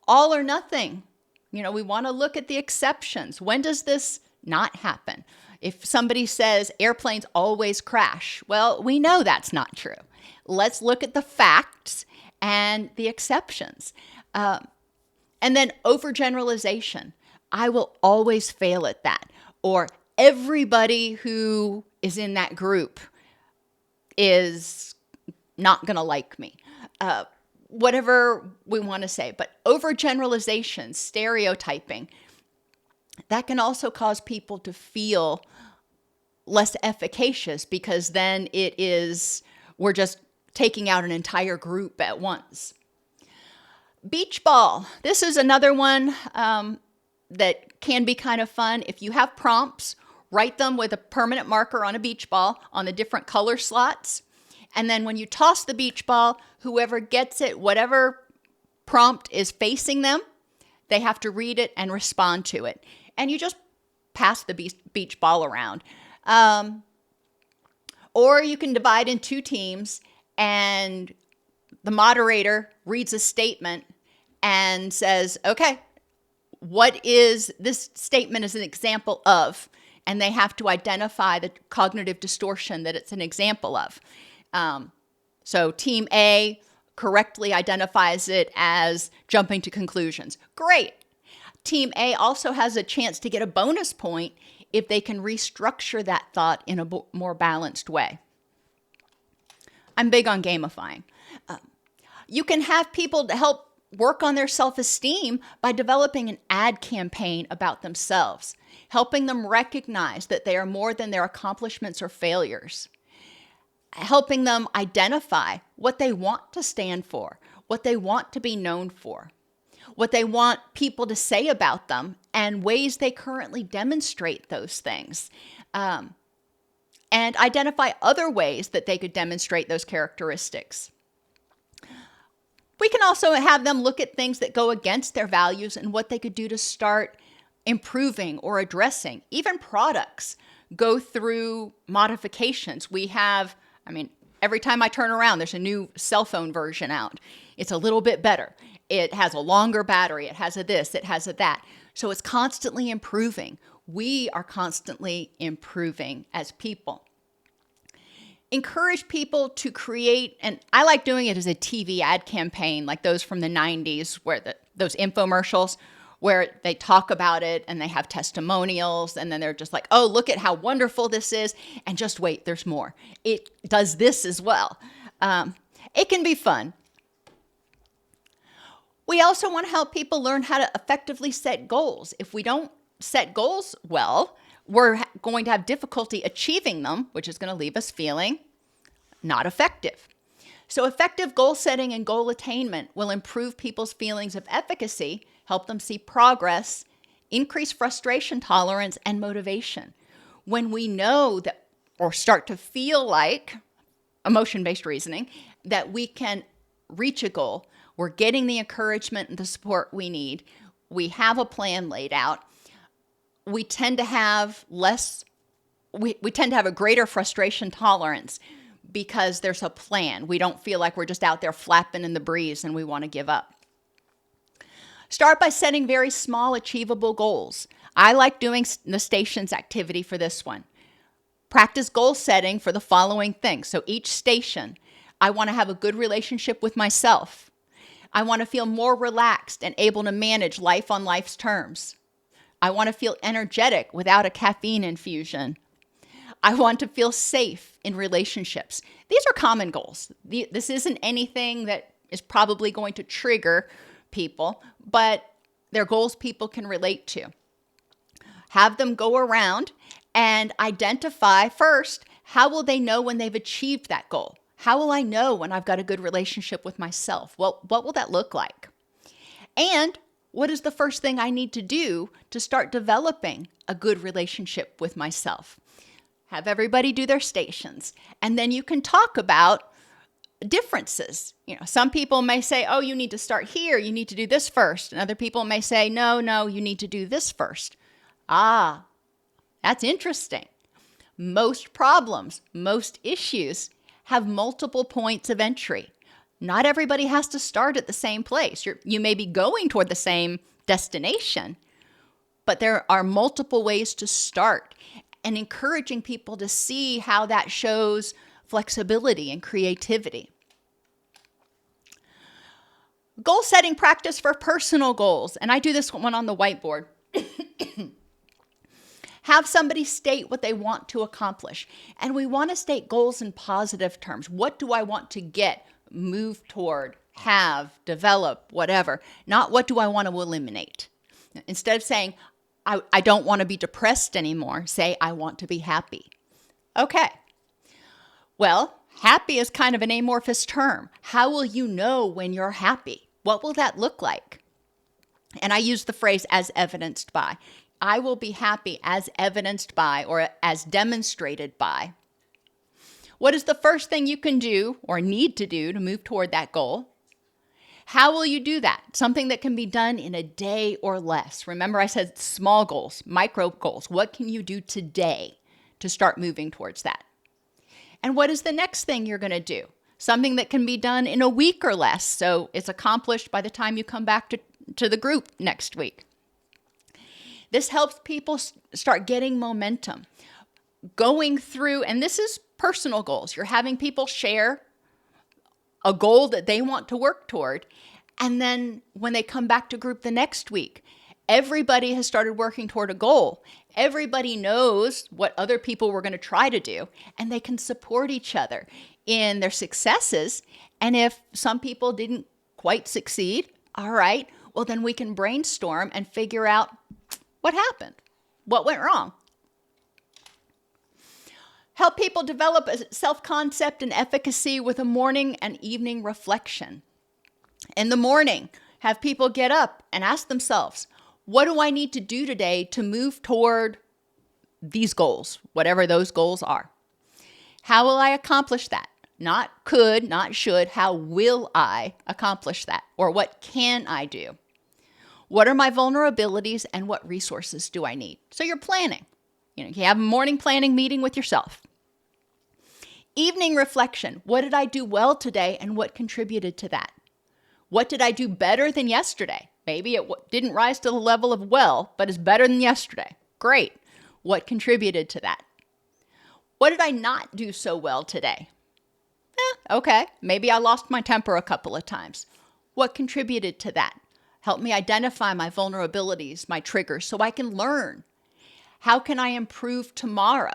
All or nothing. We want to look at the exceptions. When does this not happen? If somebody says airplanes always crash, well, we know that's not true. Let's look at the facts and the exceptions. And then overgeneralization. I will always fail at that. Or everybody who is in that group is not going to like me. Whatever we want to say. But overgeneralization, stereotyping, that can also cause people to feel less efficacious, because then we're just taking out an entire group at once. Beach ball. This is another one that can be kind of fun. If you have prompts, write them with a permanent marker on a beach ball on the different color slots. And then when you toss the beach ball, whoever gets it, whatever prompt is facing them, they have to read it and respond to it. And you just pass the beach ball around. Or you can divide in 2 teams and the moderator reads a statement and says, okay, what is this statement is an example of? And they have to identify the cognitive distortion that it's an example of. So team A correctly identifies it as jumping to conclusions. Great. Team A also has a chance to get a bonus point if they can restructure that thought in a more balanced way. I'm big on gamifying. You can have people to help work on their self-esteem by developing an ad campaign about themselves, helping them recognize that they are more than their accomplishments or failures, helping them identify what they want to stand for, what they want to be known for, what they want people to say about them, and ways they currently demonstrate those things, and identify other ways that they could demonstrate those characteristics. We can also have them look at things that go against their values and what they could do to start improving or addressing. Even products go through modifications. We have, every time I turn around, there's a new cell phone version out. It's a little bit better. It has a longer battery. It has a this, it has a that. So it's constantly improving. We are constantly improving as people. Encourage people to create, and I like doing it as a TV ad campaign, like those from the 90s, where those infomercials where they talk about it and they have testimonials, and then they're just like, oh, look at how wonderful this is, and just wait, there's more. It does this as well. It can be fun. We also want to help people learn how to effectively set goals. If we don't set goals well, we're going to have difficulty achieving them, which is going to leave us feeling not effective. So effective goal setting and goal attainment will improve people's feelings of efficacy, help them see progress, increase frustration tolerance, and motivation. When we know that, or start to feel like, emotion-based reasoning, that we can reach a goal, we're getting the encouragement and the support we need, we have a plan laid out, we tend to have a greater frustration tolerance because there's a plan. We don't feel like we're just out there flapping in the breeze and we want to give up. Start by setting very small, achievable goals. I like doing the stations activity for this one. Practice goal setting for the following things. So each station, I want to have a good relationship with myself. I want to feel more relaxed and able to manage life on life's terms. I want to feel energetic without a caffeine infusion. I want to feel safe in relationships. These are common goals. This isn't anything that is probably going to trigger people, but they're goals people can relate to. Have them go around and identify first, how will they know when they've achieved that goal? How will I know when I've got a good relationship with myself? Well, what will that look like? And what is the first thing I need to do to start developing a good relationship with myself? Have everybody do their stations. And then you can talk about differences. Some people may say, oh, you need to start here. You need to do this first. And other people may say, no, you need to do this first. Ah, that's interesting. Most problems, most issues have multiple points of entry. Not everybody has to start at the same place. You may be going toward the same destination, but there are multiple ways to start, and encouraging people to see how that shows flexibility and creativity. Goal setting practice for personal goals, and I do this one on the whiteboard. Have somebody state what they want to accomplish, and we want to state goals in positive terms. What do I want to get, move toward, have, develop, whatever? Not what do I want to eliminate. Instead of saying, I don't want to be depressed anymore, say, I want to be happy. Okay. Well, happy is kind of an amorphous term. How will you know when you're happy? What will that look like? And I use the phrase as evidenced by. I will be happy as evidenced by or as demonstrated by. What is the first thing you can do or need to do to move toward that goal? How will you do that? Something that can be done in a day or less. Remember, I said small goals, micro goals. What can you do today to start moving towards that? And what is the next thing you're going to do? Something that can be done in a week or less, so it's accomplished by the time you come back to the group next week. This helps people start getting momentum, going through, and this is personal goals. You're having people share a goal that they want to work toward, and then when they come back to group the next week, everybody has started working toward a goal. Everybody knows what other people were going to try to do, and they can support each other in their successes. And if some people didn't quite succeed, all right, well, then we can brainstorm and figure out what happened, what went wrong. Help people develop a self-concept and efficacy with a morning and evening reflection. In the morning, have people get up and ask themselves, what do I need to do today to move toward these goals, whatever those goals are? How will I accomplish that? Not could, not should. How will I accomplish that? Or what can I do? What are my vulnerabilities and what resources do I need? So you're planning. You have a morning planning meeting with yourself. Evening reflection. What did I do well today and what contributed to that? What did I do better than yesterday? Maybe it didn't rise to the level of well, but is better than yesterday. Great. What contributed to that? What did I not do so well today? Okay, maybe I lost my temper a couple of times. What contributed to that? Help me identify my vulnerabilities, my triggers, so I can learn. How can I improve tomorrow?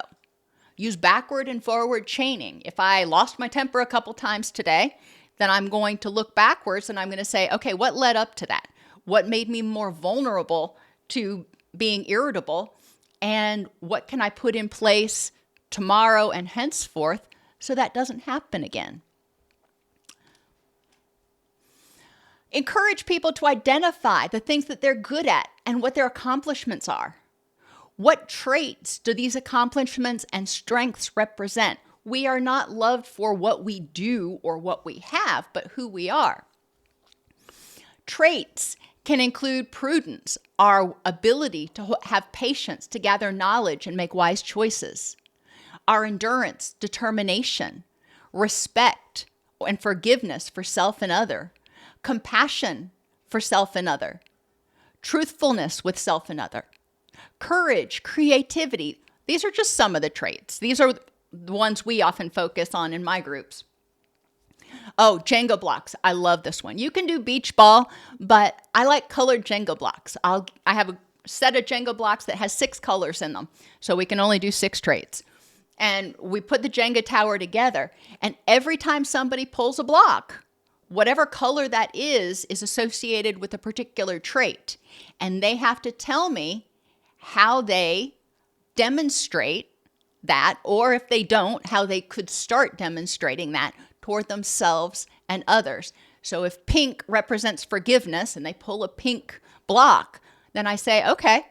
Use backward and forward chaining. If I lost my temper a couple times today, then I'm going to look backwards and I'm going to say, okay, what led up to that? What made me more vulnerable to being irritable? And what can I put in place tomorrow and henceforth so that doesn't happen again? Encourage people to identify the things that they're good at and what their accomplishments are. What traits do these accomplishments and strengths represent? We are not loved for what we do or what we have, but who we are. Traits can include prudence, our ability to have patience, to gather knowledge and make wise choices. Our endurance, determination, respect and forgiveness for self and other, compassion for self and other, truthfulness with self and other, courage, creativity. These are just some of the traits. These are the ones we often focus on in my groups. Oh, Jenga blocks. I love this one. You can do beach ball, but I like colored Jenga blocks. I have a set of Jenga blocks that has 6 colors in them, so we can only do 6 traits. And we put the Jenga tower together, and every time somebody pulls a block, whatever color that is associated with a particular trait. And they have to tell me how they demonstrate that, or if they don't, how they could start demonstrating that toward themselves and others. So if pink represents forgiveness and they pull a pink block, then I say, okay,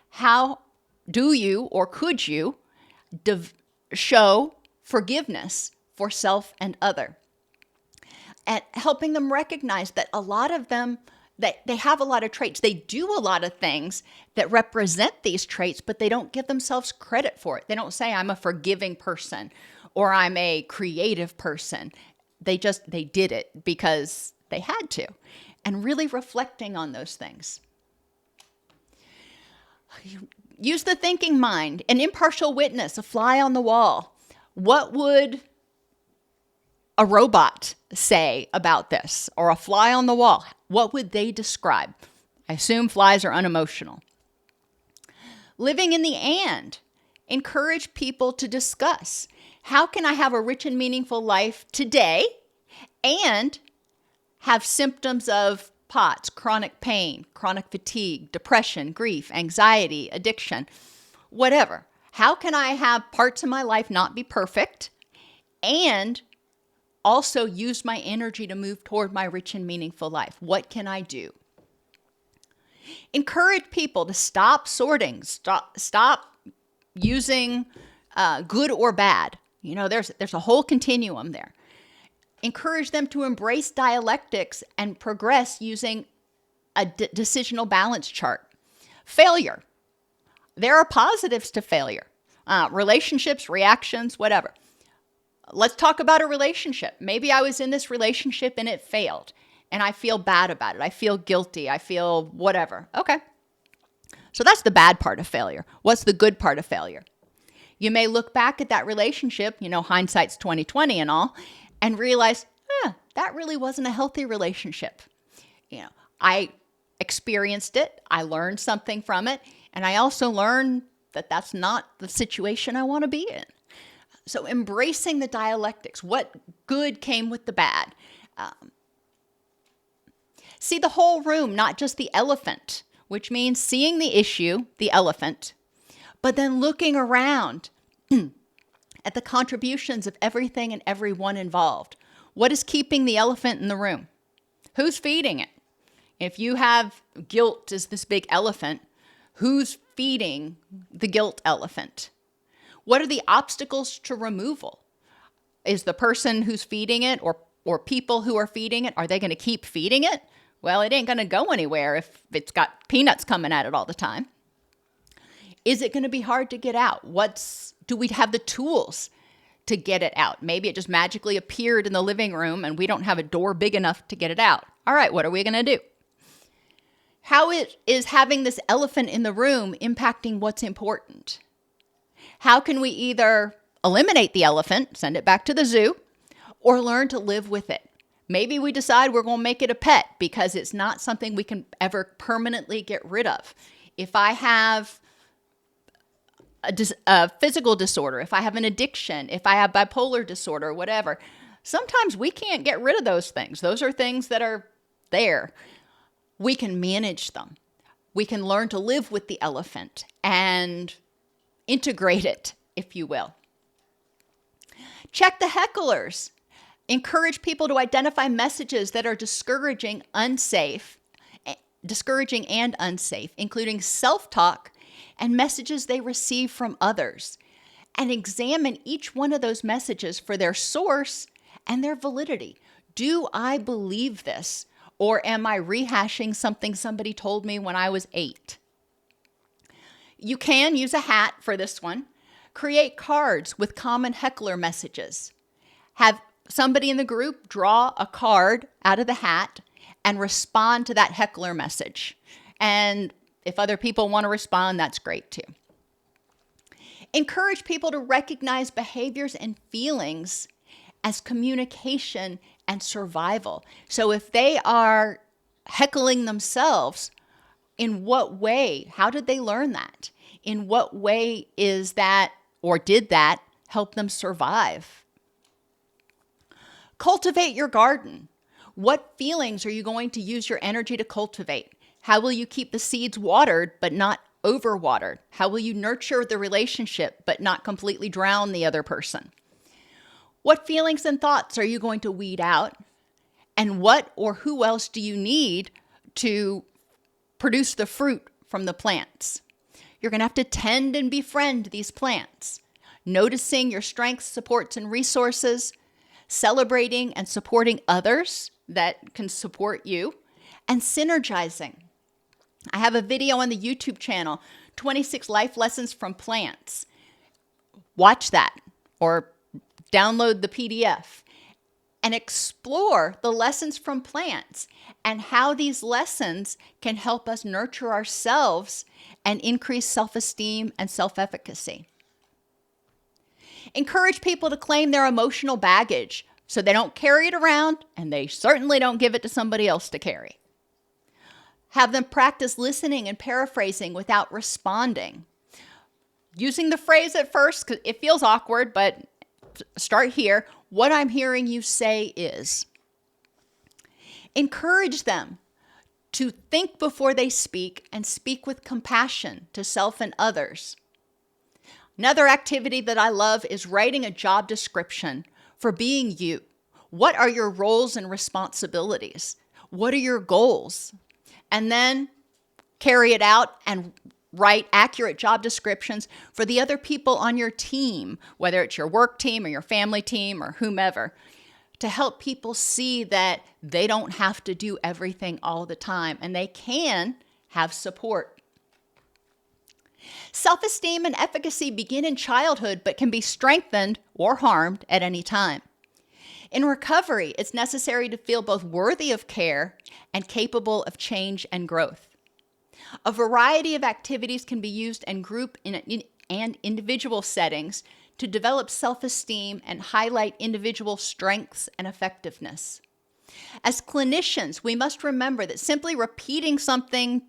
how do you or could you show forgiveness for self and other? And helping them recognize that a lot of them, that they have a lot of traits. They do a lot of things that represent these traits, but they don't give themselves credit for it. They don't say, I'm a forgiving person or I'm a creative person. They did it because they had to. And really reflecting on those things. Use the thinking mind, an impartial witness, a fly on the wall. What would a robot say about this, or a fly on the wall? What would they describe? I assume flies are unemotional. Living in the and. Encourage people to discuss. How can I have a rich and meaningful life today and have symptoms of POTS, chronic pain, chronic fatigue, depression, grief, anxiety, addiction, whatever? How can I have parts of my life not be perfect and also use my energy to move toward my rich and meaningful life? What can I do? Encourage people to stop sorting, stop using good or bad. You know, there's a whole continuum there. Encourage them to embrace dialectics and progress using a decisional balance chart. Failure. There are positives to failure. Relationships, reactions, whatever. Let's talk about a relationship. Maybe I was in this relationship and it failed, and I feel bad about it. I feel guilty. I feel whatever. Okay. So that's the bad part of failure. What's the good part of failure? You may look back at that relationship, you know, hindsight's 20/20 and all, and realize, that really wasn't a healthy relationship. You know, I experienced it. I learned something from it. And I also learned that that's not the situation I want to be in. So embracing the dialectics, what good came with the bad. See the whole room, not just the elephant, which means seeing the issue, the elephant, but then looking around at the contributions of everything and everyone involved. What is keeping the elephant in the room? Who's feeding it? If you have guilt as this big elephant, who's feeding the guilt elephant? What are the obstacles to removal? Is the person who's feeding it or people who are feeding it, are they going to keep feeding it? Well, it ain't going to go anywhere if it's got peanuts coming at it all the time. Is it going to be hard to get out? Do we have the tools to get it out? Maybe it just magically appeared in the living room and we don't have a door big enough to get it out. All right, what are we going to do? How is having this elephant in the room impacting what's important? How can we either eliminate the elephant, send it back to the zoo, or learn to live with it? Maybe we decide we're going to make it a pet because it's not something we can ever permanently get rid of. If I have a physical disorder, if I have an addiction, if I have bipolar disorder, whatever, sometimes we can't get rid of those things. Those are things that are there. We can manage them. We can learn to live with the elephant and integrate it, if you will. Check the hecklers. Encourage people to identify messages that are discouraging and unsafe, including self-talk and messages they receive from others. And examine each one of those messages for their source and their validity. Do I believe this? Or am I rehashing something somebody told me when I was 8? You can use a hat for this one. Create cards with common heckler messages. Have somebody in the group draw a card out of the hat and respond to that heckler message. And if other people want to respond, that's great too. Encourage people to recognize behaviors and feelings as communication and survival. So if they are heckling themselves, in what way? How did they learn that? In what way is that, or did that, help them survive? Cultivate your garden. What feelings are you going to use your energy to cultivate? How will you keep the seeds watered but not overwatered? How will you nurture the relationship but not completely drown the other person? What feelings and thoughts are you going to weed out? And what or who else do you need to produce the fruit from the plants? You're going to have to tend and befriend these plants, noticing your strengths, supports, and resources, celebrating and supporting others that can support you, and synergizing. I have a video on the YouTube channel, 26 Life Lessons from Plants. Watch that or download the PDF and explore the lessons from plants and how these lessons can help us nurture ourselves and increase self-esteem and self-efficacy. Encourage people to claim their emotional baggage so they don't carry it around and they certainly don't give it to somebody else to carry. Have them practice listening and paraphrasing without responding. Using the phrase at first, because it feels awkward, but start here. What I'm hearing you say is. Encourage them to think before they speak and speak with compassion to self and others. Another activity that I love is writing a job description for being you. What are your roles and responsibilities? What are your goals? And then carry it out and write accurate job descriptions for the other people on your team, whether it's your work team or your family team or whomever, to help people see that they don't have to do everything all the time and they can have support. Self-esteem and efficacy begin in childhood but can be strengthened or harmed at any time. In recovery, it's necessary to feel both worthy of care and capable of change and growth. A variety of activities can be used in group and individual settings to develop self-esteem and highlight individual strengths and effectiveness. As clinicians, we must remember that simply repeating something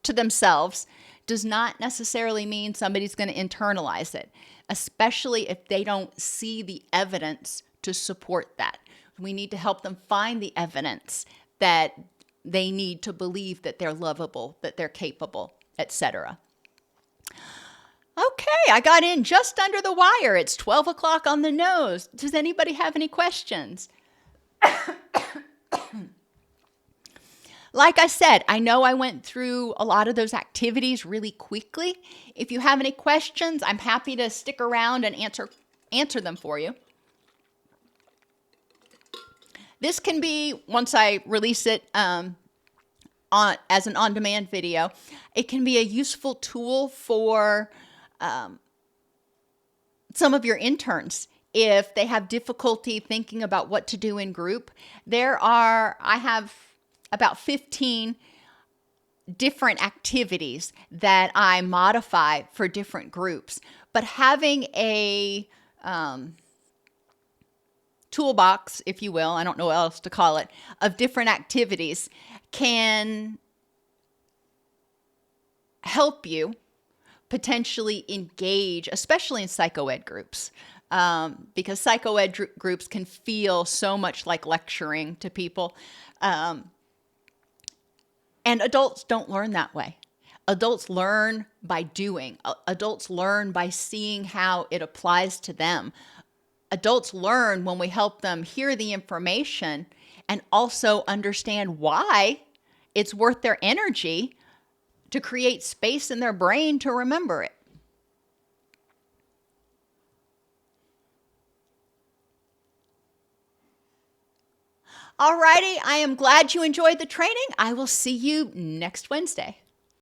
to themselves does not necessarily mean somebody's going to internalize it, especially if they don't see the evidence to support that. We need to help them find the evidence that they need to believe that they're lovable, that they're capable, etc. Okay, I got in just under the wire. It's 12 o'clock on the nose. Does anybody have any questions? Like I said, I know I went through a lot of those activities really quickly. If you have any questions, I'm happy to stick around and answer them for you. This can be, once I release it as an on-demand video, it can be a useful tool for some of your interns if they have difficulty thinking about what to do in group. I have about 15 different activities that I modify for different groups, but having a toolbox, if you will, I don't know what else to call it, of different activities can help you potentially engage, especially in psychoed groups, because psychoed groups can feel so much like lecturing to people. And adults don't learn that way. Adults learn by doing. Adults learn by seeing how it applies to them. Adults learn when we help them hear the information and also understand why it's worth their energy to create space in their brain to remember it. Alrighty, I am glad you enjoyed the training. I will see you next Wednesday.